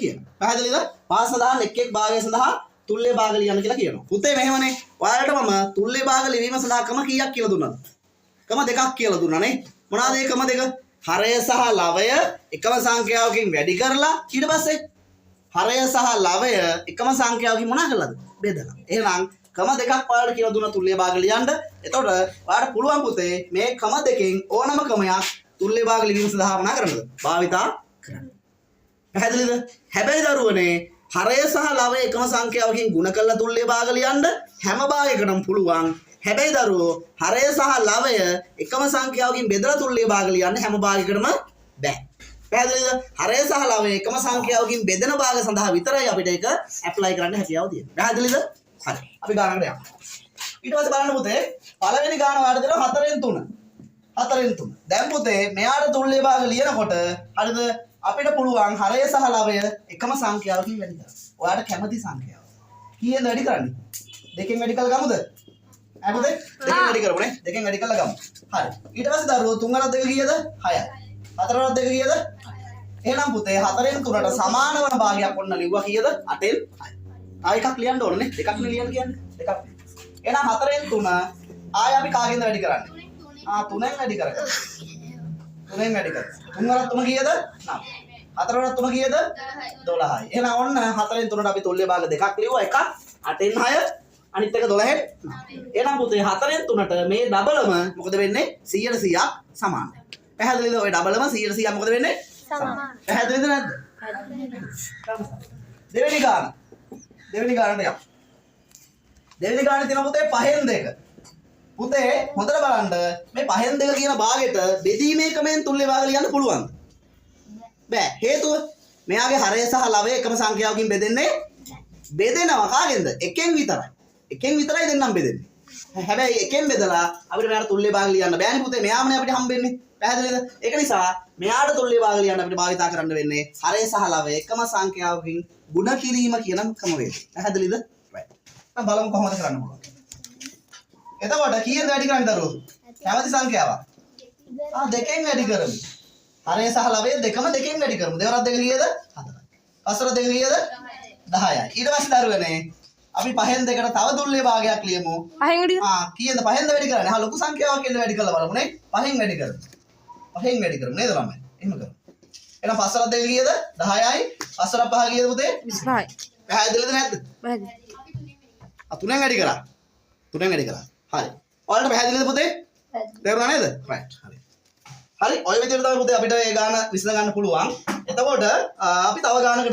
කියනවා. පැහැදිලිද? පහ සඳහන් එක් එක් භාගය සඳහා තුල්‍ය භාග ලියන්න කියලා කියනවා. පුතේ මෙහෙමනේ. ඔයාලට මම තුල්‍ය භාග ලිවීම සඳහා ක්‍රම කීයක් කියලා දුන්නාද? ක්‍රම දෙකක් කියලා දුන්නා නේ. මොනවාද ඒ ක්‍රම දෙක? හරය සහ ලවය එකම සංඛ්‍යාවකින් වැඩි කරලා ඊට පස්සේ හරය සහ ලවය එකම සංඛ්‍යාවකින් මොනා කළාද? බෙදලා. එහෙනම් ක්‍රම දෙකක් ඔයාලට කියලා දුන්නා තුල්‍ය භාග ලියන්න. එතකොට ඔයාලට පුළුවන් පුතේ මේ ක්‍රම දෙකෙන් ඕනම ක්‍රමයක් තුල්‍ය භාග ලිවීම සඳහා මොනා කරන්නද? භාවිතා කරන්න. පැහැදිලිද? හැබැයි දරුවනේ හරය සහ ලවය එකම සංඛ්‍යාවකින් ගුණ කරලා තුල්‍ය භාග ලියන්න හැම භාගයකටම පුළුවන්. හැබැයි දරුවෝ හරය සහ ලවය එකම සංඛ්‍යාවකින් බෙදලා තුල්‍ය භාග ලියන්න හැම භාගයකටම බෑ. පැහැදිලිද? හරය සහ ලවය එකම සංඛ්‍යාවකින් බෙදෙන භාග සඳහා විතරයි අපිට ඒක ඇප්ලයි කරන්න හැකියාව තියෙන්නේ. පැහැදිලිද? හරි. අපි ගානකට යමු. ඊට පස්සේ බලන්න පුතේ පළවෙනි ගාන වාට දෙනවා 4න් 3. 4න් 3. දැන් පුතේ මෙයාට තුල්‍ය භාග ලියනකොට හරිද අපිට පුළුවන් හරය සහ ලවය එකම සංඛ්‍යාවකින් වැඩි කරන්න. ඔයාට කැමති සංඛ්‍යාව. කීයෙන් වැඩි කරන්නේ? දෙකෙන් වැඩි කරලා ගමුද? හරිද? දෙකෙන් වැඩි කරමු නේ. දෙකෙන් වැඩි කරලා ගමු. හරි. ඊට පස්සේ දරුවෝ 3 2 කීයද? 6යි. 4 2 කීයද? එහෙනම් පුතේ 4න් 3ට සමාන වන භාගයක් ඔන්න ලිව්වා කීයද? 8න් 6. ආ එකක් ලියන්න ඕනේ නේ. දෙකක් නේ ලියන්න කියන්නේ. දෙකක්. එහෙනම් 4න් 3 ආය අපි කාගෙන්ද වැඩි කරන්නේ? 3ෙන් වැඩි කරගන්න. 3ෙන් වැඩි කරගන්න. 3 වරක් 3 කීයද? 9. 4 වරක් 3 කීයද? 12යි. එහෙනම් ඔන්න 4න් 3ට අපි තුල්‍ය භාග දෙකක් ලිව්වා. එකක් 8න් 6 අනිත් එක 12න් 9. එහෙනම් පුතේ 4න් 3ට මේ ඩබලම මොකද වෙන්නේ? 100%ක් සමානයි. පැහැදිලිද? ඔය ඩබලම 100%ක් මොකද වෙන්නේ? සමානයි. පැහැදිලිද නැද්ද? දෙවෙනි ගාන. දෙවෙනි ගානට යමු. දෙවෙනි ගානේ තියෙන පුතේ 5න් 2. පුතේ හොඳට බලන්න මේ 5න් 2 කියන භාගෙට බෙදීමේ ක්‍රමෙන් තුල්‍ය භාග ලියන්න පුළුවන්ද? බෑ. හේතුව මෙයාගේ හරය සහ ලවය එකම සංඛ්‍යාවකින් බෙදෙන්නේ බෙදෙනවා කාගෙන්ද? එකෙන් විතරයි. එකෙන් විතරයි දෙන්නම් බෙදෙන්නේ. හැබැයි එකෙන් බෙදලා අපිට මෙයාට තුල්‍ය භාග ලියන්න බෑනේ පුතේ. මෙයාමනේ අපිට හම්බෙන්නේ. පැහැදිලිද? ඒක නිසා මෙයාට තුල්‍ය භාග ලියන්න අපිට භාවිතා කරන්න වෙන්නේ හරය සහ ලවය එකම සංඛ්‍යාවකින් ගුණ කිරීම කියන ක්‍රමවේදය. පැහැදිලිද? right. දැන් බලමු කොහොමද කරන්න පුළුවන්. එතකොට කීයෙන් වැඩි කරන්නේ දරුවෝ? කැමති සංඛ්‍යාවක්. දෙකෙන් වැඩි කරමු. හරය සහ ලවය දෙකම දෙකෙන් වැඩි කරමු. දෙවරක් දෙක කීයද? 4යි. පස්වර දෙක කීයද? 10යි. ඊට පස්සේ දරුවනේ අපි 5න් 2ට තව තුල්‍ය භාගයක් ලියමු. 5න් වැඩි. කීයද 5න් වැඩි කරන්නේ? ලොකු සංඛ්‍යාවක් කියලා වැඩි කරලා බලමු නේ. 5න් වැඩි කරමු. 5න් වැඩි කරමු නේද ළමයි? එහෙම කරමු. එහෙනම් පස්වර දෙක කීයද? 10යි. පස්වර 5 කීයද පුතේ? 25යි. පැහැදිලිද නැද්ද? පැහැදිලි. 3න් වැඩි කරා. 3න් වැඩි කරා. හරි. ඔයාලට පැහැදිලිද පුතේ? තේරුණා නේද? right. හරි. හරි. ඔය විදිහට තමයි පුතේ අපිට මේ ගාන විසඳ ගන්න පුළුවන්. එතකොට අපි තව ගානකට